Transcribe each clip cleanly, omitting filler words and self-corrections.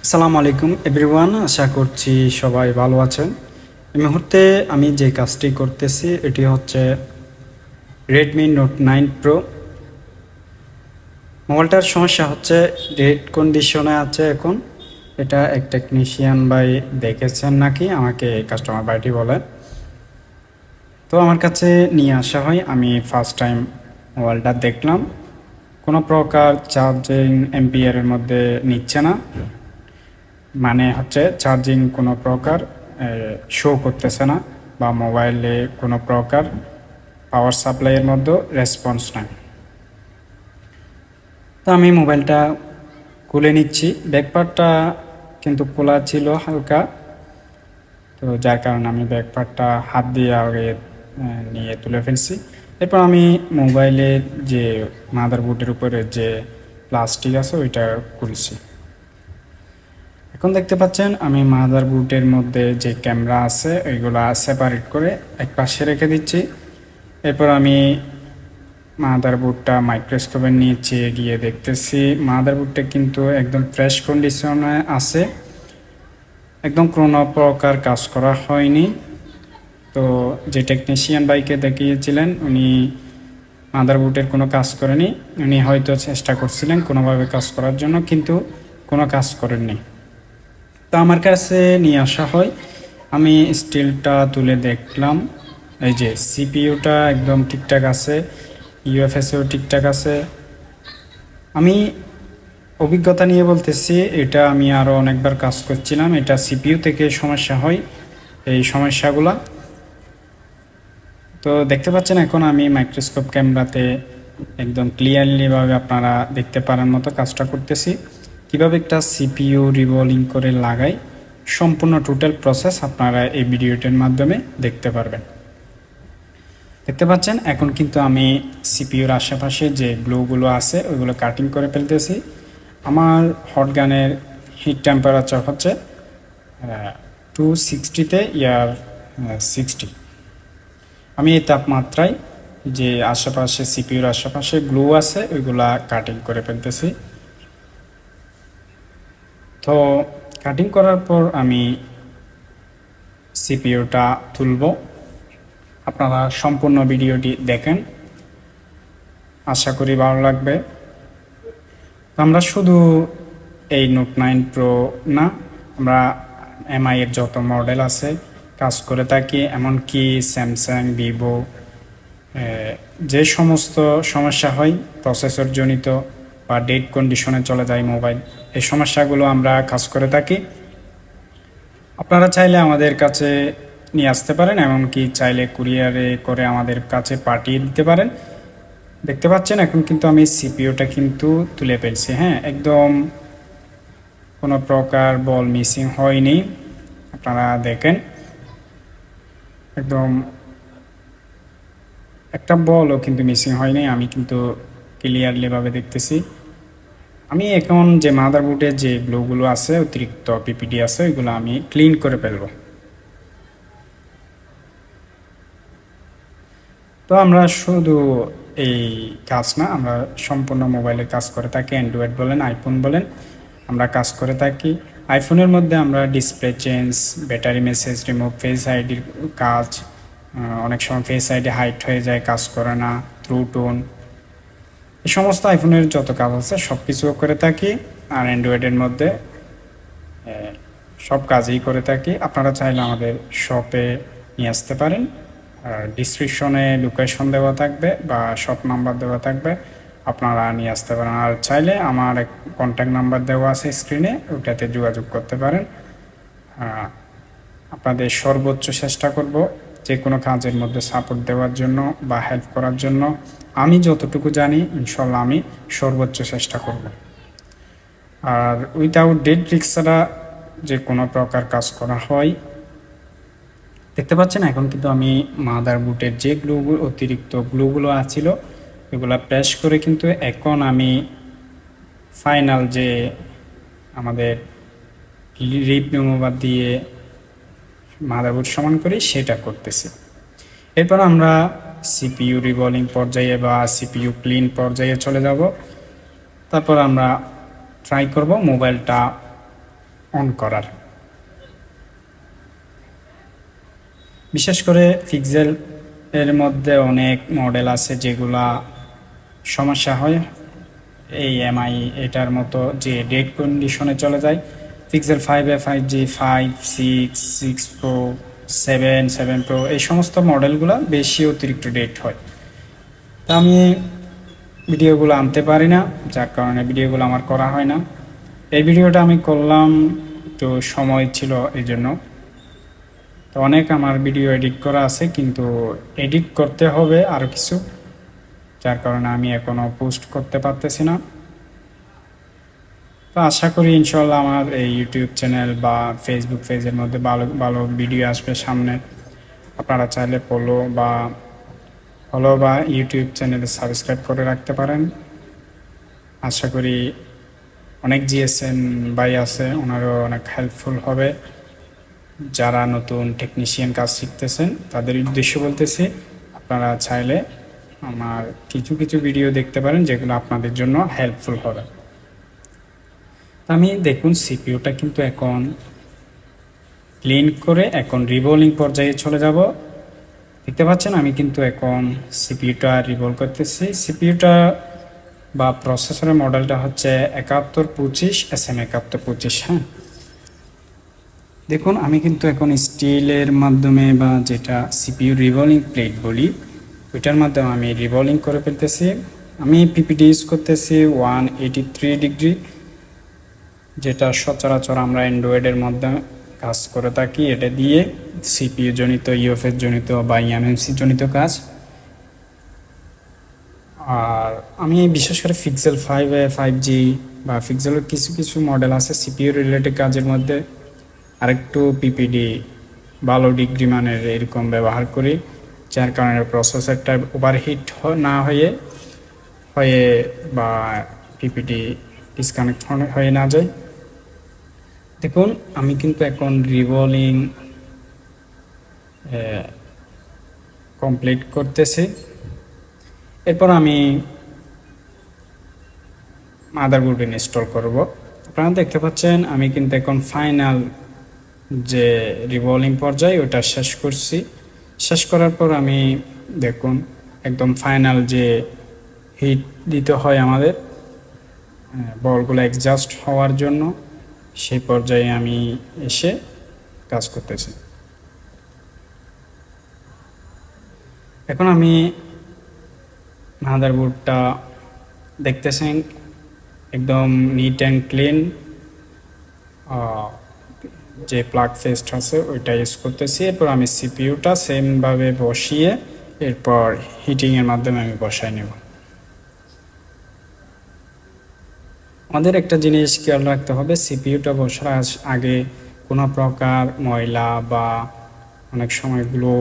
আসসালামু আলাইকুম এভরিওয়ান, আশা করছি সবাই ভালো আছেন। এই মুহূর্তে আমি যে কাজটি করতেছি এটি হচ্ছে রেডমি নোট 9 প্রো। মোবাইলটার সমস্যা হচ্ছে ডেড কন্ডিশনে আছে এখন। এটা এক টেকনিশিয়ান ভাই দেখেছেন নাকি আমাকে কাস্টমার ভাইটি বলেন। তো আমার কাছে নিয়ে আসা হয়, আমি ফার্স্ট টাইম মোবাইলটা দেখলাম, কোনো প্রকার চার্জিং এম্পিয়ারের মধ্যে নিচ্ছে না, মানে হচ্ছে চার্জিং কোনো প্রকার শো করতেছে না, বা মোবাইলে কোনো প্রকার পাওয়ার সাপ্লাইয়ের মধ্যে রেসপন্স নাই। তো আমি মোবাইলটা খুলে নিচ্ছি, ব্যাকপার্টটা কিন্তু খোলা ছিল হালকা, তো যার কারণে আমি ব্যাকপার্টটা হাত দিয়ে আগে নিয়ে তুলে ফেলছি। এরপর আমি মোবাইলের যে মাদারবোর্ডের উপরে যে প্লাস্টিক আছে ওইটা খুলছি। এখন দেখতে পাচ্ছেন আমি মাদারবোর্ডের মধ্যে যে ক্যামেরা আছে ওইগুলা সেপারেট করে এক পাশে রেখে দিচ্ছি। এরপর আমি মাদারবোর্ডটা মাইক্রোস্কোপে নিচে গিয়ে দেখতেছি মাদারবোর্ডটা কিন্তু একদম ফ্রেশ কন্ডিশনে আছে, একদম কোনো প্রকার কাজ করা হয়নি। তো যে টেকনিশিয়ান ভাইকে দেখিয়েছিলেন উনি মাদারবোর্ডের কোনো কাজ করেনি, উনি হয়তো চেষ্টা করছিলেন কোনোভাবে কাজ করার জন্য, কিন্তু কোনো কাজ করেননি। তো আমার কাছে নিয়ে আসা হয়, আমি স্টিলটা তুলে দেখলাম, এই যে সিপিইউটা একদম ঠিকঠাক আছে, ইউএফএসও ঠিকঠাক আছে। আমি অভিজ্ঞতা নিয়ে বলতেছি, এটা আমি আরও অনেকবার কাজ করছিলাম, এটা সিপিইউ থেকে সমস্যা হয় এই সমস্যাগুলা। তো দেখতে পাচ্ছেন এখন আমি মাইক্রোস্কোপ ক্যামেরাতে একদম ক্লিয়ারলিভাবে আপনারা দেখতে পারার মতো কাজটা করতেছি। কিভাবে একটা সিপিইউ রিভলিং করে লাগাই, সম্পূর্ণ টোটাল প্রসেস আপনারা এই ভিডিওটির মাধ্যমে দেখতে পারবেন। দেখতে পাচ্ছেন এখন কিন্তু আমি সিপিইউর আশেপাশে যে গ্লুগুলো আছে ওইগুলো কাটিং করে ফেলতেছি। আমার হট গানের হিট টেম্পারেচার হচ্ছে 260-তে ইয়ার 60। আমি এই তাপমাত্রায় যে আশেপাশে সিপিইউর আশেপাশে গ্লু আছে ওইগুলা কাটিং করে ফেলতেছি। তো কাটিং করার পর আমি সিপিইউটা তুলব। আপনারা সম্পূর্ণ ভিডিওটি দেখেন, আশা করি ভালো লাগবে। আমরা শুধু এই নোট 9 প্রো না, আমরা এমআই এর যত মডেল আছে কাজ করে থাকি, এমনকি স্যামসাং, ভিভো, যে সমস্ত সমস্যা হয় প্রসেসর জনিত বা ডেড কন্ডিশনে চলে যায় মোবাইল, এই সমস্যাগুলো আমরা কাজ করে থাকি। আপনারা চাইলে আমাদের কাছে নিয়ে আসতে পারেন, এমনকি চাইলে কুরিয়ারে করে আমাদের কাছে পাঠিয়ে দিতে পারেন। দেখতে পাচ্ছেন এখন কিন্তু আমি সিপিইউটা কিন্তু তুলে ফেলছি। হ্যাঁ, একদম কোনো প্রকার বল মিসিং হয়নি, আপনারা দেখেন একদম একটা বলও কিন্তু মিসিং হয়নি, আমি কিন্তু ক্লিয়ারলিভাবে দেখতেছি। আমি এখন যে মাদারবোর্ডে যে গ্লুগুলো আছে, অতিরিক্ত পিপিডি আছে, ওইগুলো আমি ক্লিন করে ফেলবো। তো আমরা শুধু এই কাজ না, আমরা সম্পূর্ণ মোবাইলে কাজ করে থাকি, অ্যান্ড্রয়েড বলেন আইফোন বলেন আমরা কাজ করে থাকি। আইফোনের মধ্যে আমরা display change, battery message remove, face আইডির কাজ, অনেক সময় ফেস আইডি হাইট হয়ে যায়, কাজ করে না, থ্রু টোন, এই সমস্ত আইফোনের যত কাজ আছে সব কিছু করে থাকি। আর অ্যান্ড্রয়েডের মধ্যে সব কাজই করে থাকি। আপনারা চাইলে আমাদের শপে নিয়ে আসতে পারেন, ডিসক্রিপশনে লোকেশন দেওয়া থাকবে বা শপ নাম্বার দেওয়া থাকবে, আপনারা নিয়ে আসতে পারেন। আর চাইলে আমার কন্ট্যাক্ট নাম্বার দেওয়া আছে স্ক্রিনে, ওটাতে যোগাযোগ করতে পারেন। আপনাদের সর্বোচ্চ চেষ্টা করব যে কোনো কাজের মধ্যে সাপোর্ট দেওয়ার জন্য বা হেল্প করার জন্য। আমি যতটুকু জানি ইনশাল্লাহ আমি সর্বোচ্চ চেষ্টা করব। আর উইথাউট ডেড রিস্ক ছাড়া যে কোনো প্রকার কাজ করা হয়। দেখতে পাচ্ছেন এখন কিন্তু আমি মাদারবোর্ডের যে গ্লুগুলো অতিরিক্ত গ্লুগুলো আছিল এগুলো প্রেস করে কিন্তু এখন আমি ফাইনাল যে আমাদের রিপ রিমুভার দিয়ে মাদারবোর্ড সমান করি সেটা করতেছি। এরপর আমরা সিপিইউ রিভলিং পর্যায়ে বা সিপিইউ ক্লিন পর্যায়ে চলে যাব। তারপর আমরা ট্রাই করব মোবাইলটা অন করার। বিশেষ করে পিক্সেল এর মধ্যে অনেক মডেল আছে যেগুলা সমস্যা হয়, এই এমআই এটার মতো যে ডেড কন্ডিশনে চলে যায়। পিক্সেল 5 5G 5, 6 Pro, 7 Pro এই সমস্ত মডেলগুলো বেশি অতিরিক্ত ডেট হয়। তা আমি ভিডিওগুলো আনতে পারি না, যার কারণে ভিডিওগুলো আমার করা হয় না। এই ভিডিওটা আমি করলাম, একটু সময় ছিল এই জন্য। তো অনেক আমার ভিডিও এডিট করা আছে, কিন্তু এডিট করতে হবে আরও কিছু, যার কারণে আমি এখনও পোস্ট করতে পারতেছি না। তো আশা করি ইনশাল্লাহ আমার এই ইউটিউব চ্যানেল বা ফেসবুক পেজের মধ্যে ভালো ভালো ভিডিও আসবে সামনে। আপনারা চাইলে ফলো বা ইউটিউব চ্যানেলে সাবস্ক্রাইব করে রাখতে পারেন। আশা করি অনেক জিএসএম ভাই আছে, ওনারও অনেক হেল্পফুল হবে। যারা নতুন টেকনিশিয়ান কাজ শিখতেছেন তাদের উদ্দেশ্য বলতেছি, আপনারা চাইলে আমার কিছু কিছু ভিডিও দেখতে পারেন যেগুলো আপনাদের জন্য হেল্পফুল হবে। আমি দেখুন সিপিইউটা কিন্তু এখন ক্লিন করে এখন রিভলিং পর্যায়ে চলে যাব। দেখতে পাচ্ছেন আমি কিন্তু এখন সিপিইউটা রিভলভ করতেছি। সিপিইউটা বা প্রসেসরের মডেলটা হচ্ছে 7125 SM7125। হ্যাঁ, দেখুন আমি কিন্তু এখন স্টিলের মাধ্যমে বা যেটা সিপিইউ রিভলিং প্লেট বলি ওইটার মাধ্যমে আমি রিভলিং করে ফেলতেছি। আমি পিপিডি ইউজ করতেছি 183 ডিগ্রি, যেটা সচরাচর আমরা অ্যান্ড্রয়েডের মধ্যে কাজ করে থাকি। এটা দিয়ে সিপিইউ জনিত, ইউএফএস জনিত বা এমএমসি জনিত কাজ। আর আমি বিশেষ করে পিক্সেল 5G বা পিক্সেলের কিছু কিছু মডেল আছে সিপিইউ রিলেটেড কাজের মধ্যে আরেকটু পিপিডি ভালো ডিগ্রি মানের এরকম ব্যবহার করি, যার কারণে প্রসেসরটা ওভারহিট না হয়ে বা পিপিডি ডিসকানেক্ট হয়ে না যায়। দেখুন আমি কিন্তু এখন রিভলিং কমপ্লিট করতেছি। এরপর আমি মাদারবোর্ড ইনস্টল করব। আপনারা দেখতে পাচ্ছেন আমি কিন্তু এখন ফাইনাল যে রিভলিং পর্যায়ে ওটা শেষ করছি। শেষ করার পর আমি দেখুন একদম ফাইনাল যে হিট দিতে হয় আমাদের বলগুলো অ্যাডজাস্ট হওয়ার জন্য, সেই পর্যায়ে আমি এসে কাজ করতেছি। এখন আমি মাদারবোর্ডটা দেখতেছেন একদম নিট অ্যান্ড ক্লিন, যে প্লাগ ফেস্ট আছে ওইটা ইউজ করতেছি। এরপর আমি সিপিইউটা সেমভাবে বসিয়ে এরপর হিটিংয়ের মাধ্যমে আমি বসাই নেব। আমাদের একটা জিনিস খেয়াল রাখতে হবে, সিপিইউটা বসার আগে কোনো প্রকার ময়লা বা অনেক সময়গুলো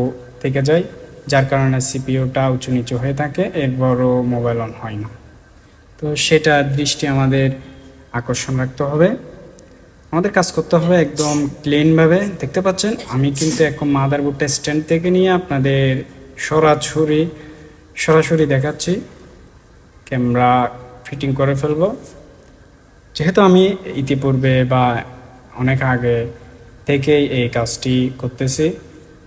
থেকে যায়, যার কারণে সিপিইউটা উঁচু নিচু হয়ে থাকে, এরপরও মোবাইল অন হয় না। তো সেটা দৃষ্টি আমাদের আকর্ষণ রাখতে হবে। আমাদের কাজ করতে হবে একদম ক্লিনভাবে। দেখতে পাচ্ছেন আমি কিন্তু এখন মাদারবোর্ডটা স্ট্যান্ড থেকে নিয়ে আপনাদের সরাসরি দেখাচ্ছি, ক্যামেরা ফিটিং করে ফেলবো। যেহেতু আমি ইতিপূর্বে বা অনেক আগে থেকেই এই কাজটি করতেছি,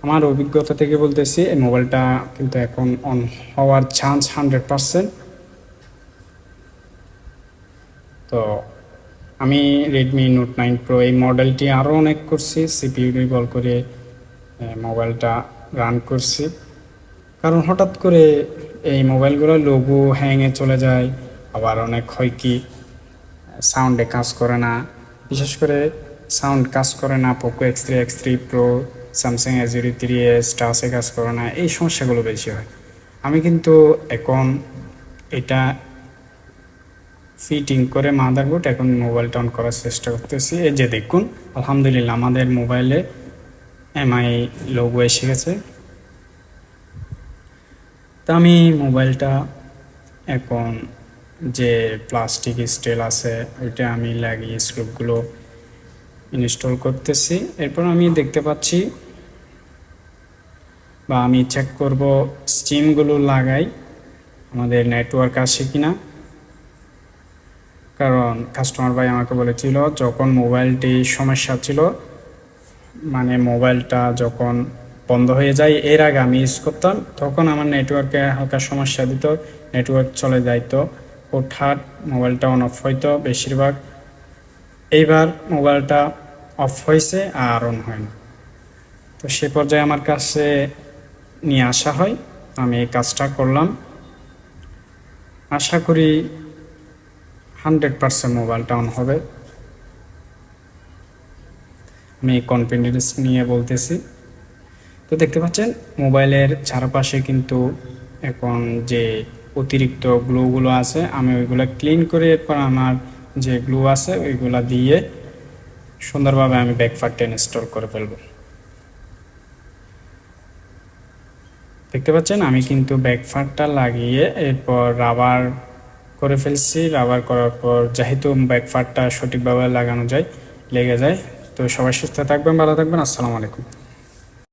আমার অভিজ্ঞতা থেকে বলতেছি এই মোবাইলটা কিন্তু এখন অন হওয়ার চান্স 100%। তো আমি রেডমি নোট 9 প্রো এই মডেলটি আরও অনেক করছি, সিপিইউ রিভল করে মোবাইলটা রান করছি। কারণ হঠাৎ করে এই মোবাইলগুলো লোগো হ্যাংয়ে চলে যায়, আবার অনেক হয় কি সাউন্ডে কাজ করে না, বিশেষ করে সাউন্ড কাজ করে না Poco X3 pro, Samsung A03s টাচে কাজ করে না, এই সমস্যাগুলো বেশি হয়। আমি কিন্তু এখন এটা ফিটিং করে মাদারবোর্ড এখন মোবাইলটা অন করার চেষ্টা করতেছি। এই যে দেখুন আলহামদুলিল্লাহ আমাদের মোবাইলে এমআই লোগো এসে গেছে। তা আমি মোবাইলটা এখন যে প্লাস্টিক স্টিল আছে ওইটা আমি লাগিয়ে স্ক্রুপগুলো ইনস্টল করতেছি। এরপর আমি দেখতে পাচ্ছি বা আমি চেক করব স্টিমগুলো লাগাই আমাদের নেটওয়ার্ক আসে কিনা। কারণ কাস্টমার ভাই আমাকে বলেছিল যখন মোবাইলটি সমস্যা ছিল, মানে মোবাইলটা যখন বন্ধ হয়ে যায় এর আগে আমি ইউজ করতাম, তখন আমার নেটওয়ার্কে হালকা সমস্যা দিত, নেটওয়ার্ক চলে যাইতো, হঠাৎ মোবাইলটা অন অফ হইতো বেশিরভাগ। এইবার মোবাইলটা অফ হয়েছে আর অন হয়নি। তো সে পর্যায়ে আমার কাছে নিয়ে আসা হয়, আমি এই কাজটা করলাম। আশা করি 100% মোবাইলটা অন হবে, আমি কনফিডেন্স নিয়ে বলতেছি। তো দেখতে পাচ্ছেন মোবাইলের চারপাশে কিন্তু এখন যে অতিরিক্ত গ্লুগুলো আছে আমি ওইগুলো ক্লিন করে এরপর আমার যে গ্লু আছে ওইগুলো দিয়ে সুন্দরভাবে আমি ব্যাকপার্টটা ইনস্টল করে ফেলব। দেখতে পাচ্ছেন আমি কিন্তু ব্যাকপার্টটা লাগিয়ে এরপর রাবার করে ফেলছি। রাবার করার পর যেহেতু ব্যাকপার্টটা সঠিকভাবে লাগানো যায়, লেগে যায়। তো সবাই সুস্থ থাকবেন, ভালো থাকবেন, আসসালামু আলাইকুম।